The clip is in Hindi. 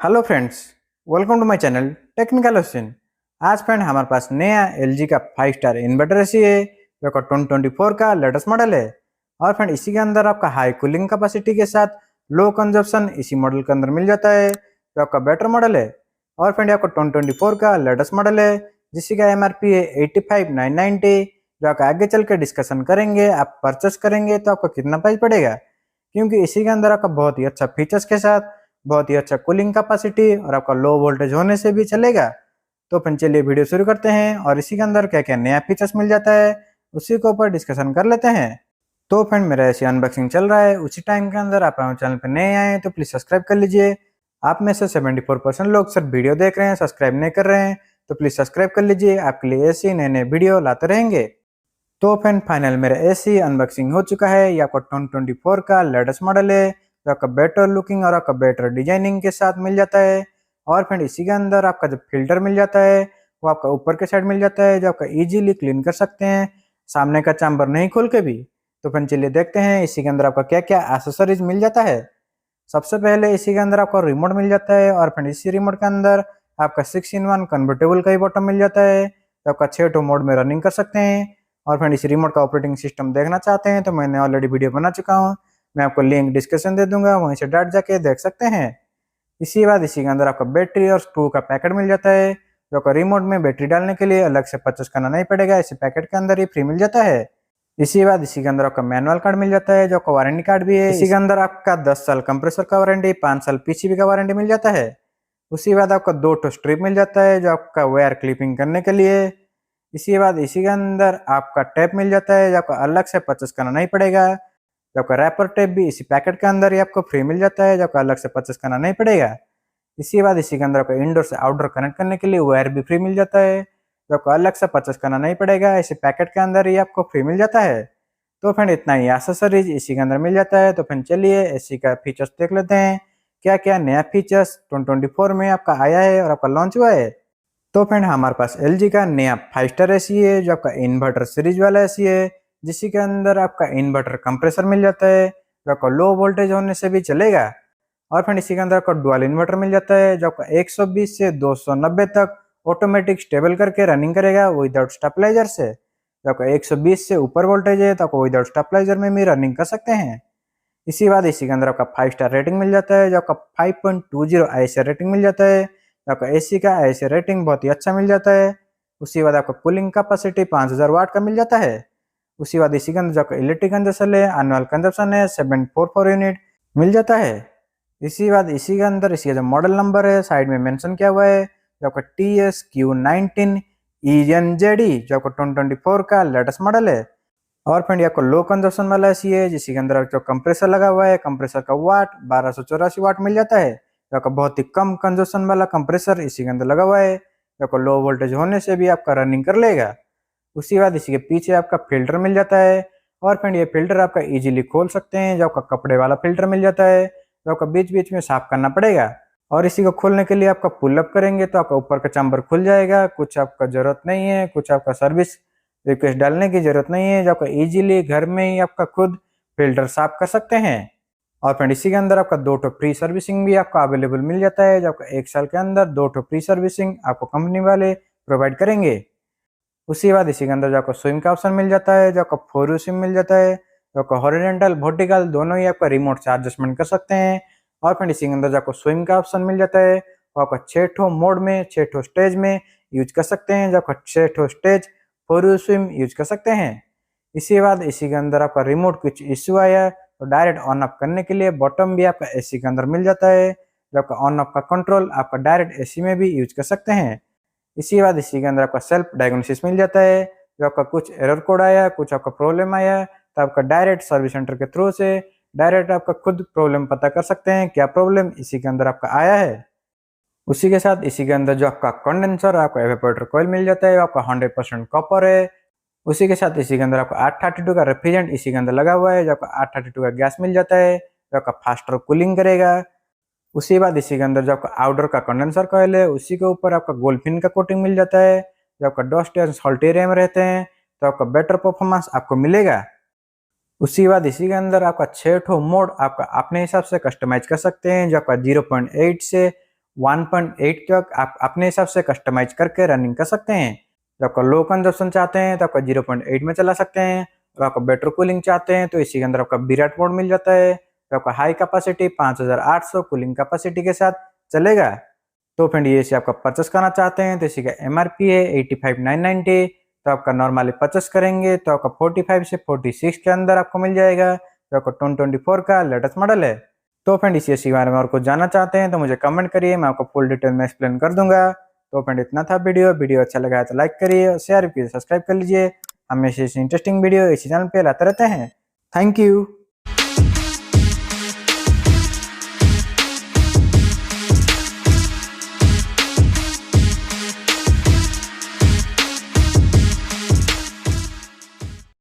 Hello friends, welcome to my channel technical question. आज फ्रेंड हमारे पास नया एलजी का 5 स्टार इन्वर्टर एसी है जो का 2024 का लेटेस्ट मॉडल है। और फ्रेंड इसी के अंदर आपका हाई कूलिंग कैपेसिटी के साथ लो कंजप्शन इसी मॉडल के अंदर मिल जाता है जो आपका बेटर मॉडल है। और फ्रेंड आपका 2024 का लेटेस्ट मॉडल है जिसकी का एमआरपी है 85,990। जो आपका आगे चल के डिस्कशन करेंगे, आप परचेस करेंगे तो आपको कितना प्राइस पड़ेगा, क्योंकि इसी के अंदर आपका बहुत ही अच्छा फीचर्स के साथ बहुत ही अच्छा कूलिंग कैपेसिटी और आपका लो वोल्टेज होने से भी चलेगा। तो फिर चलिए वीडियो शुरू करते हैं और इसी के अंदर क्या क्या नया फीचर्स मिल जाता है उसी के ऊपर डिस्कशन कर लेते हैं। तो फ्रेंड मेरा ऐसी अनबॉक्सिंग चल रहा है, उसी टाइम के अंदर आप हमारे चैनल पर नए आए तो प्लीज सब्सक्राइब कर लीजिए। आप में से 74% लोग सिर्फ वीडियो देख रहे हैं, सब्सक्राइब नहीं कर रहे हैं, तो प्लीज सब्सक्राइब कर लीजिए। आपके लिए ऐसी नए नए वीडियो लाते रहेंगे। तो फ्रेंड फाइनल मेरा एसी अनबॉक्सिंग हो चुका है। ये आपका 2024 का लेटेस्ट मॉडल है जो आपका बेटर लुकिंग और आपका बेटर डिजाइनिंग के साथ मिल जाता है। और फ्रेंड इसी के अंदर आपका जो फिल्टर मिल जाता है वो आपका ऊपर के साइड मिल जाता है जो आपका इजीली क्लीन कर सकते हैं सामने का चैम्बर नहीं खोल के भी। तो फ्रेंड चलिए देखते हैं इसी के अंदर आपका क्या क्या एक्सेसरीज मिल जाता है। सबसे पहले इसी के अंदर आपको रिमोट मिल जाता है और फ्रेंड इसी रिमोट के अंदर आपका 6-in-1 कन्वर्टेबल का ही बटन मिल जाता है तो आपका 6 मोड में रनिंग कर सकते हैं। और फ्रेंड इस रिमोट का ऑपरेटिंग सिस्टम देखना चाहते हैं तो मैंने ऑलरेडी वीडियो बना चुका हूँ, मैं आपको लिंक डिस्क्रिप्शन दे दूंगा, वहीं से डायरेक्ट जाके देख सकते हैं। इसी बाद इसी के अंदर आपका बैटरी और स्क्रू का पैकेट मिल जाता है जो आपका रिमोट में बैटरी डालने के लिए अलग से परचेस करना नहीं पड़ेगा, इसी पैकेट के अंदर ही फ्री मिल जाता है। इसी बाद इसी के अंदर आपका मैनुअल कार्ड मिल जाता है जो आपका वारंटी कार्ड भी है। इसी के अंदर आपका 10 साल कंप्रेसर का वारंटी, 5 साल पीसीबी का वारंटी मिल जाता है। उसी बाद आपका 2 स्ट्रिप मिल जाता है जो आपका वायर क्लिपिंग करने के लिए। इसी बाद इसी के अंदर आपका टेप मिल जाता है जो आपको अलग से परचेस करना नहीं पड़ेगा। जो आपका रैपर टेप भी इसी पैकेट के अंदर ही आपको फ्री मिल जाता है जो आपको अलग से परचेस करना नहीं पड़ेगा। इसी बाद इसी के अंदर आपको इंडोर से आउटडोर कनेक्ट करने के लिए वायर भी फ्री मिल जाता है जो आपको अलग से परचेस करना नहीं पड़ेगा, इसी पैकेट के अंदर ही आपको फ्री मिल जाता है। तो फ्रेंड इतना ही एक्सेसरीज इसी के अंदर मिल जाता है। तो फ्रेंड चलिए एसी का फीचर्स देख लेते हैं, क्या क्या नया फीचर्स 2024 में आपका आया है और आपका लॉन्च हुआ है। तो फ्रेंड हमारे पास एलजी का नया 5 स्टार एसी है जो आपका इन्वर्टर सीरीज वाला एसी है जिसके के अंदर आपका इन्वर्टर कंप्रेसर मिल जाता है जो आपका लो वोल्टेज होने से भी चलेगा। और फ्रेंड इसी के अंदर आपका डुअल इन्वर्टर मिल जाता है जो आपका 120 से 290 तक ऑटोमेटिक स्टेबल करके रनिंग करेगा विदाउट स्टेबलाइजर से। जो आपका 120 से ऊपर वोल्टेज है तो आपको विदाउट स्टेबलाइजर में भी रनिंग कर सकते हैं। इसी बाद इसी के अंदर आपका 5 स्टार रेटिंग मिल जाता है जो आपका 5.20 आईएसआई रेटिंग मिल जाता है। आपका एसी का आईएसआई रेटिंग बहुत ही अच्छा मिल जाता है। उसी बाद आपका कूलिंग कैपेसिटी 5000 वाट का मिल जाता है। उसी बाद इसी के अंदर जो आपका इलेक्ट्रिक कंजप्शन है, एनुअल कंजप्शन है 744 यूनिट मिल जाता है। इसी बाद इसी के अंदर इसका जो मॉडल नंबर है साइड में मेंशन किया हुआ है जो आपका TSQ19 ENJD जो आपका 2024 का लेटेस्ट मॉडल है। और फ्रेंड ये आपको लो कंजप्शन वाला एसी है जिसके अंदर जो कंप्रेसर लगा हुआ है, कंप्रेसर का वाट 1284 वाट मिल जाता है जो आपका बहुत ही कम कंजप्शन वाला कंप्रेसर इसी के अंदर लगा हुआ है जो आपको लो वोल्टेज होने से भी आपका रनिंग कर लेगा। उसी बाद इसी के पीछे आपका फिल्टर मिल जाता है। और फ्रेंड ये फिल्टर आपका इजीली खोल सकते हैं जो आपका कपड़े वाला फिल्टर मिल जाता है जो आपका बीच बीच में साफ करना पड़ेगा। और इसी को खोलने के लिए आपका पुल अप करेंगे तो आपका ऊपर का चैम्बर खुल जाएगा, कुछ आपका जरूरत नहीं है, कुछ आपका सर्विस रिक्वेस्ट डालने की जरूरत नहीं है जो आपका इजीली घर में ही आपका खुद फिल्टर साफ कर सकते हैं। और फ्रेंड इसी के अंदर आपका 2 फ्री सर्विसिंग भी आपको अवेलेबल मिल जाता है जो आपका 1 साल के अंदर 2 फ्री सर्विसिंग आपको कंपनी वाले प्रोवाइड करेंगे। उसी बाद इसी के अंदर जो आपको स्विम का ऑप्शन मिल जाता है जो आपका 4U स्विम मिल जाता है जो आपका हॉरिजॉन्टल वर्टिकल दोनों ही आपका रिमोट से एडजस्टमेंट कर सकते हैं। और फ्रेंड इसी के अंदर जो आपको स्विम का ऑप्शन मिल जाता है वो आपका 6 मोड में 6 स्टेज में यूज कर सकते हैं जो आपका 6 स्टेज 4U स्विम यूज कर सकते हैं। इसी बाद इसी के अंदर आपका रिमोट कुछ इश्यू आया तो डायरेक्ट ऑन ऑफ करने के लिए बटन भी आपका एसी के अंदर मिल जाता है जो आपका ऑन ऑफ का कंट्रोल आपका डायरेक्ट एसी में भी यूज कर सकते हैं। इसी बाद इसी के अंदर आपका सेल्फ डायग्नोसिस मिल जाता है जो आपका कुछ एरर कोड आया, कुछ आपका प्रॉब्लम आया तो आपका डायरेक्ट सर्विस सेंटर के थ्रू से डायरेक्ट आपका खुद प्रॉब्लम पता कर सकते हैं क्या प्रॉब्लम इसी के अंदर आपका आया है। उसी के साथ इसी के अंदर जो आपका कंडेंसर आपका एवापोरेटर कॉइल मिल जाता है आपका 100% कॉपर है। उसी के साथ इसी के अंदर आपका 832 का रेफ्रिजरेंट इसी के अंदर लगा हुआ है जो आपका 832 का गैस मिल जाता है जो आपका फास्टर कूलिंग करेगा। उसी बाद इसी के अंदर जो आपका आउटडोर का कंडेंसर कॉइल है उसी के ऊपर आपका गोल्फिन का कोटिंग मिल जाता है जो आपका डस्ट या सॉल्टी एरिया में रहते हैं तो आपका बेटर परफॉर्मेंस आपको मिलेगा। उसी बाद इसी के अंदर आपका 6 मोड आपका अपने हिसाब से कस्टमाइज कर सकते हैं जो आपका 0.8 से 1.8 तक आप अपने हिसाब से कस्टमाइज करके रनिंग कर सकते हैं। तो आपका लो कंजप्शन चाहते हैं तो आपका 0.8 में चला सकते हैं, और आपका बेटर कूलिंग चाहते हैं तो इसी के अंदर आपका विराट मोड मिल जाता है। तो आपका हाई कैपेसिटी 5800 कूलिंग कैपेसिटी के साथ चलेगा। तो फ्रेंड ये इसे आपका परचेस करना चाहते हैं तो इसी का MRP है 85,990। तो आपका नॉर्मली परचेस करेंगे तो आपका 45 से 46 के अंदर आपको मिल जाएगा। तो आपका 2024 का लेटेस्ट मॉडल है। तो फ्रेंड इसी के बारे में और कुछ जानना चाहते हैं तो मुझे कमेंट करिए, मैं आपको फुल डिटेल में एक्सप्लेन कर दूंगा। तो फ्रेंड इतना था वीडियो अच्छा लगा है तो लाइक करिए, शेयर कीजिए, सब्सक्राइब कर लीजिए। हमेशा इसी इंटरेस्टिंग वीडियो इसी चैनल पे लाते रहते हैं। Thank you.